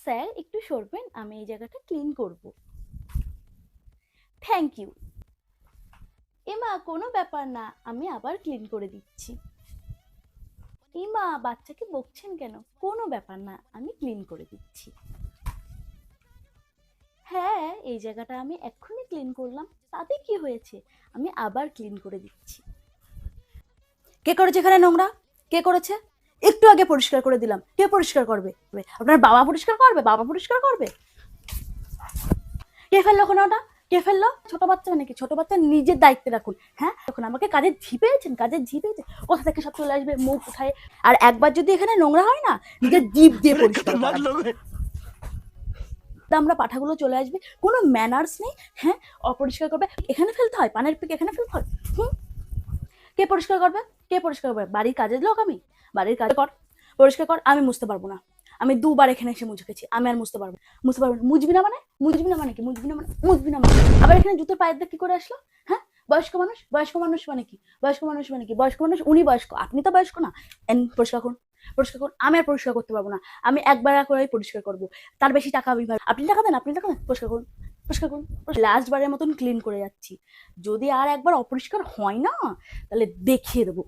Sir একটু সরবেন, আমি এই জায়গাটা ক্লিন করব। Thank you. এমা কোনো ব্যাপার না, আমি আবার ক্লিন করে দিচ্ছি। এমা বাচ্চাকে বকছেন কেন? কোনো ব্যাপার না, আমি ক্লিন করে দিচ্ছি। হ্যাঁ, এই জায়গাটা আমি এক্ষুনি ক্লিন করলাম, তাতে কি হয়েছে? আমি আবার ক্লিন করে দিচ্ছি। কে করেছে এখানে নোংরা? কে করেছে? একটু আগে পরিষ্কার করে দিলাম, কে পরিষ্কার করবে? আপনার বাবা পরিষ্কার করবে? বাবা পরিষ্কার করবে? কে ফেললো ওখানে ওটা? কে ফেললো? ছোট বাচ্চা মানে কি? ছোট বাচ্চা নিজের দায়িত্বে রাখুন। হ্যাঁ, এখন আমাকে কাজের ঝি পেয়েছেন? কাজের ঝি পেয়েছেন? কোথা থেকে সব চলে আসবে মুখ উঠায়? আর একবার যদি এখানে নোংরা হয় না, নিজের জিভ দিয়ে পরিষ্কার করাবে। আমরা পাঠাগুলো চলে আসবে, কোনো ম্যানার্স নেই। হ্যাঁ, অপরিষ্কার করবে। এখানে ফেলতে হয়? পানের পিক এখানে ফেলতে হয়? কে পরিষ্কার করবে? কে পরিষ্কার করবে? বাড়ির কাজের লোক আমি? বাড়ির কাজ কর, পরিষ্কার কর। আমি মুছতে পারবো না। আমি দুবার এখানে এসে মুছে গেছি, আমি আর মুছতে পারবো না। মুছতে পারবো না? মুছবি না মানে? মুছবি না মানে কি? মুছবি না মানে মুছবি না মানে? আবার এখানে জুতোর পায়ের দাগ কি করে আসলো? হ্যাঁ, বয়স্ক মানুষ, বয়স্ক মানুষ মানে কি? বয়স্ক মানুষ মানে কি? বয়স্ক মানুষ উনি বয়স্ক, আপনি তো বয়স্ক না। পরিষ্কার করুন, পরিষ্কার করুন। আমি আর পরিষ্কার করতে পারবো না। আমি একবার করেই পরিষ্কার করবো, তার বেশি টাকা আমি আপনি টাকা দেন, আপনি টাকা দেন, পরিষ্কার করুন, পরিষ্কার করুন। লাস্ট বারের মতন ক্লিন করে যাচ্ছি, যদি আর একবার অপরিষ্কার হয় না তাহলে দেখিয়ে দেবো।